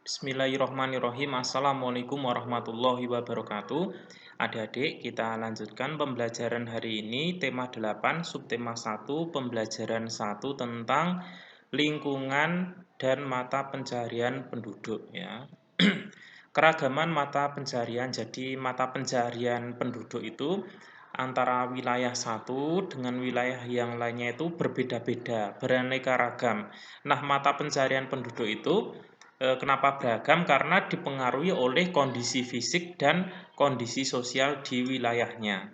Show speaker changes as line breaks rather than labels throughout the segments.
Bismillahirrahmanirrahim. Assalamualaikum warahmatullahi wabarakatuh. Adik-adik, kita lanjutkan pembelajaran hari ini tema 8, subtema 1, pembelajaran 1 tentang lingkungan dan mata pencaharian penduduk ya. Keragaman mata pencaharian. Jadi mata pencaharian penduduk itu antara wilayah satu dengan wilayah yang lainnya itu berbeda-beda, beraneka ragam. Nah, mata pencaharian penduduk itu kenapa beragam? Karena dipengaruhi oleh kondisi fisik dan kondisi sosial di wilayahnya.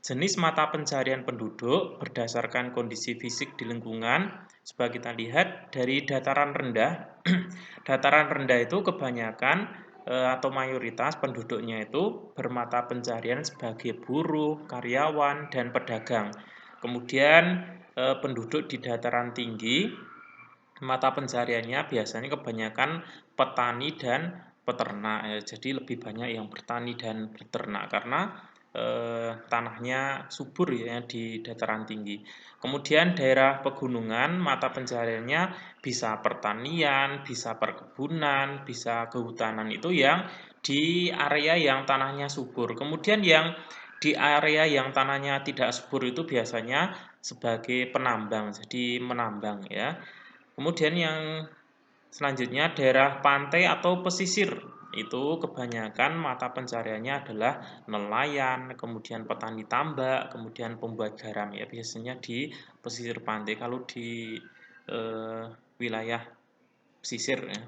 Jenis mata pencaharian penduduk berdasarkan kondisi fisik di lingkungan. Coba kita lihat dari dataran rendah. Dataran rendah itu kebanyakan atau mayoritas penduduknya itu bermata pencaharian sebagai buruh, karyawan, dan pedagang. Kemudian penduduk di dataran tinggi mata pencahariannya biasanya kebanyakan petani dan peternak ya. Jadi lebih banyak yang bertani dan beternak karena tanahnya subur ya di dataran tinggi. Kemudian daerah pegunungan mata pencahariannya bisa pertanian, bisa perkebunan, bisa kehutanan itu yang di area yang tanahnya subur. Kemudian yang di area yang tanahnya tidak subur itu biasanya sebagai penambang, jadi menambang ya. Kemudian yang selanjutnya daerah pantai atau pesisir itu kebanyakan mata pencahariannya adalah nelayan, kemudian petani tambak, kemudian pembuat garam ya biasanya di pesisir pantai. Kalau di wilayah pesisir ya.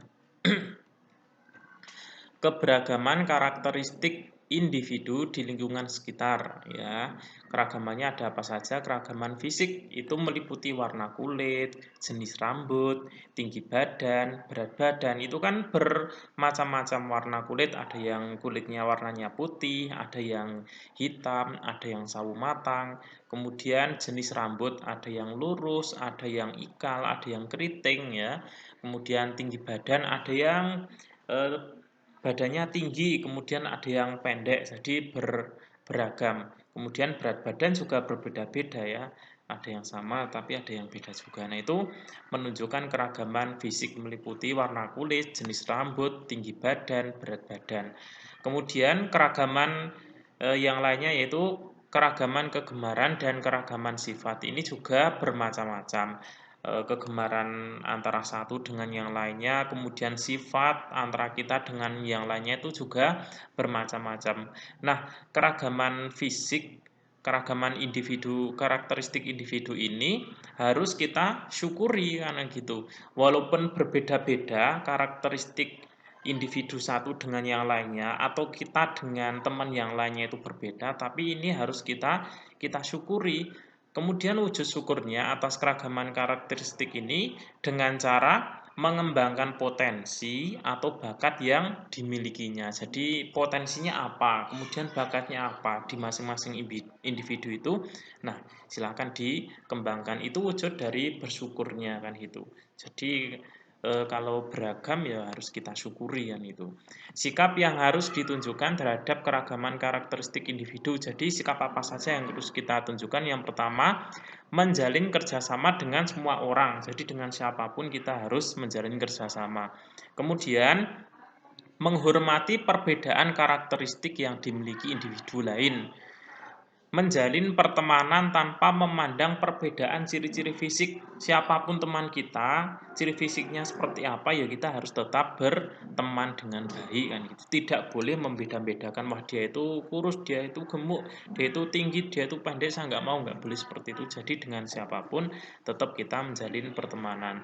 Keberagaman karakteristik individu di lingkungan sekitar ya. Keragamannya ada apa saja? Keragaman fisik itu meliputi warna kulit, jenis rambut, tinggi badan, berat badan. Itu kan bermacam-macam warna kulit, ada yang kulitnya warnanya putih, ada yang hitam, ada yang sawo matang. Kemudian jenis rambut ada yang lurus, ada yang ikal, ada yang keriting ya. Kemudian tinggi badan ada yang badannya tinggi, kemudian ada yang pendek, jadi beragam. Kemudian berat badan juga berbeda-beda ya. Ada yang sama tapi ada yang beda juga. Nah, itu menunjukkan keragaman fisik meliputi warna kulit, jenis rambut, tinggi badan, berat badan. Kemudian keragaman yang lainnya yaitu keragaman kegemaran dan keragaman sifat. Ini juga bermacam-macam. Kegemaran antara satu dengan yang lainnya, kemudian sifat antara kita dengan yang lainnya itu juga bermacam-macam. Nah, keragaman fisik, keragaman individu, karakteristik individu ini harus kita syukuri karena gitu. Walaupun berbeda-beda karakteristik individu satu dengan yang lainnya atau kita dengan teman yang lainnya itu berbeda, tapi ini harus kita syukuri. Kemudian wujud syukurnya atas keragaman karakteristik ini dengan cara mengembangkan potensi atau bakat yang dimilikinya. Jadi potensinya apa, kemudian bakatnya apa di masing-masing individu itu. Nah, silakan dikembangkan. Itu wujud dari bersyukurnya kan itu. Jadi kalau beragam ya harus kita syukuri kan itu. Sikap yang harus ditunjukkan terhadap keragaman karakteristik individu. Jadi sikap apa saja yang harus kita tunjukkan? Yang pertama, menjalin kerjasama dengan semua orang. Jadi dengan siapapun kita harus menjalin kerjasama. Kemudian menghormati perbedaan karakteristik yang dimiliki individu lain. Menjalin pertemanan tanpa memandang perbedaan ciri-ciri fisik. Siapapun teman kita, ciri fisiknya seperti apa ya kita harus tetap berteman dengan baik kan gitu. Tidak boleh membeda-bedakan, wah dia itu kurus, dia itu gemuk, dia itu tinggi, dia itu pendek, saya nggak boleh seperti itu. Jadi dengan siapapun tetap kita menjalin pertemanan.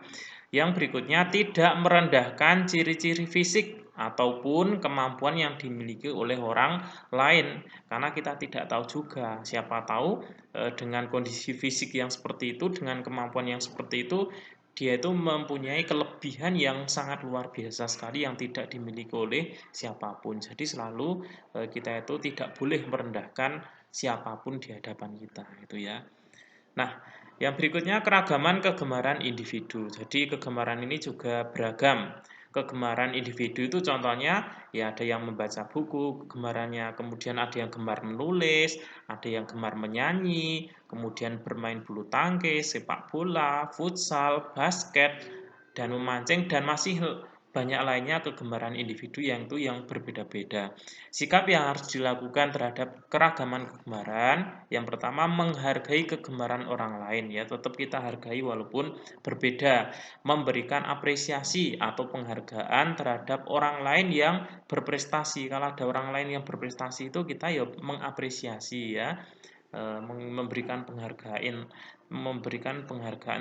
Yang berikutnya, tidak merendahkan ciri-ciri fisik ataupun kemampuan yang dimiliki oleh orang lain, karena kita tidak tahu juga, siapa tahu dengan kondisi fisik yang seperti itu, dengan kemampuan yang seperti itu, dia itu mempunyai kelebihan yang sangat luar biasa sekali yang tidak dimiliki oleh siapapun. Jadi selalu kita itu tidak boleh merendahkan siapapun di hadapan kita itu ya. Nah, yang berikutnya keragaman kegemaran individu. Jadi kegemaran ini juga beragam. Kegemaran individu itu contohnya ya ada yang membaca buku kegemarannya, kemudian ada yang gemar menulis, ada yang gemar menyanyi, kemudian bermain bulu tangkis, sepak bola, futsal, basket, dan memancing dan masih banyak lainnya kegemaran individu yang berbeda-beda. Sikap yang harus dilakukan terhadap keragaman kegemaran, yang pertama menghargai kegemaran orang lain ya, tetap kita hargai walaupun berbeda. Memberikan apresiasi atau penghargaan terhadap orang lain yang berprestasi. Kalau ada orang lain yang berprestasi itu kita ya mengapresiasi ya. Memberikan penghargaan,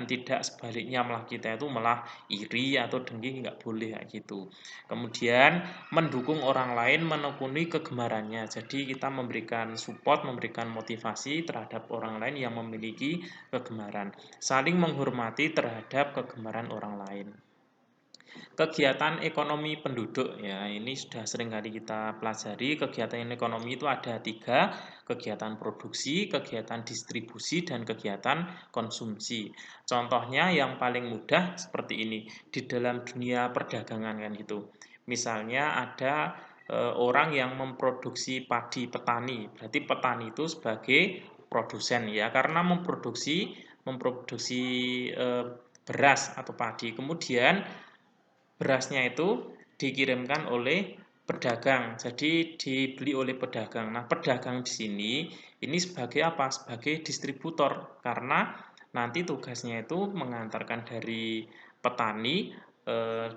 tidak sebaliknya malah kita itu malah iri atau dengki, nggak boleh kayak gitu. Kemudian mendukung orang lain menekuni kegemarannya, jadi kita memberikan support, memberikan motivasi terhadap orang lain yang memiliki kegemaran, saling menghormati terhadap kegemaran orang lain. Kegiatan ekonomi penduduk ya, ini sudah sering kali kita pelajari. Kegiatan ekonomi itu ada 3, kegiatan produksi, kegiatan distribusi, dan kegiatan konsumsi. Contohnya yang paling mudah seperti ini di dalam dunia perdagangan kan gitu. Misalnya ada orang yang memproduksi padi, petani, berarti petani itu sebagai produsen ya, karena memproduksi beras atau padi, kemudian berasnya itu dikirimkan oleh pedagang, jadi dibeli oleh pedagang. Nah, pedagang di sini ini sebagai apa? Sebagai distributor, karena nanti tugasnya itu mengantarkan dari petani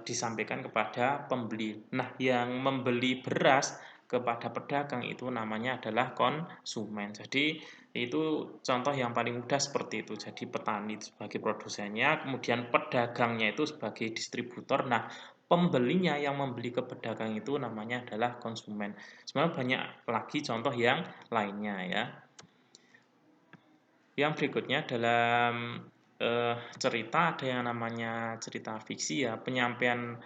disampaikan kepada pembeli. Nah, yang membeli beras kepada pedagang itu namanya adalah konsumen. Jadi itu contoh yang paling mudah seperti itu. Jadi petani sebagai produsennya, kemudian pedagangnya itu sebagai distributor. Nah, pembelinya yang membeli ke pedagang itu namanya adalah konsumen. Sebenarnya banyak lagi contoh yang lainnya ya. Yang berikutnya dalam cerita ada yang namanya cerita fiksi ya, penyampaian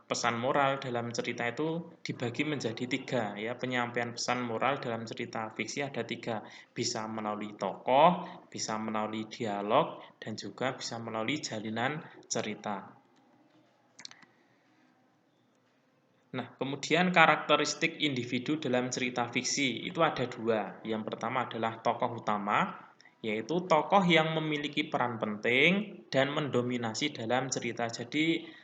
pesan moral dalam cerita itu dibagi menjadi 3 ya. Penyampaian pesan moral dalam cerita fiksi ada 3, bisa melalui tokoh, bisa melalui dialog, dan juga bisa melalui jalinan cerita. Nah, kemudian karakteristik individu dalam cerita fiksi itu ada 2. Yang pertama adalah tokoh utama, yaitu tokoh yang memiliki peran penting dan mendominasi dalam cerita. Jadi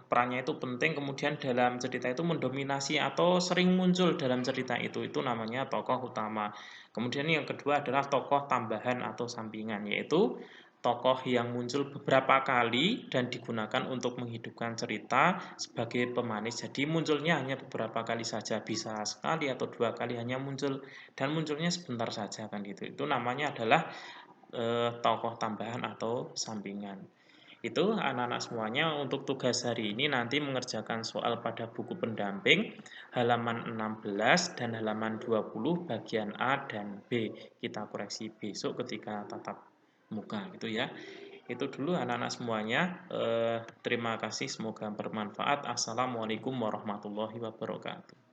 perannya itu penting, kemudian dalam cerita itu mendominasi atau sering muncul dalam cerita itu namanya tokoh utama. Kemudian yang kedua adalah tokoh tambahan atau sampingan, yaitu tokoh yang muncul beberapa kali dan digunakan untuk menghidupkan cerita sebagai pemanis. Jadi munculnya hanya beberapa kali saja, bisa sekali atau 2 kali hanya muncul, dan munculnya sebentar saja kan gitu. Itu namanya adalah tokoh tambahan atau sampingan. Itu anak-anak semuanya untuk tugas hari ini nanti mengerjakan soal pada buku pendamping halaman 16 dan halaman 20 bagian A dan B. Kita koreksi besok ketika tatap muka gitu ya. Itu dulu anak-anak semuanya. Terima kasih, semoga bermanfaat. Assalamualaikum warahmatullahi wabarakatuh.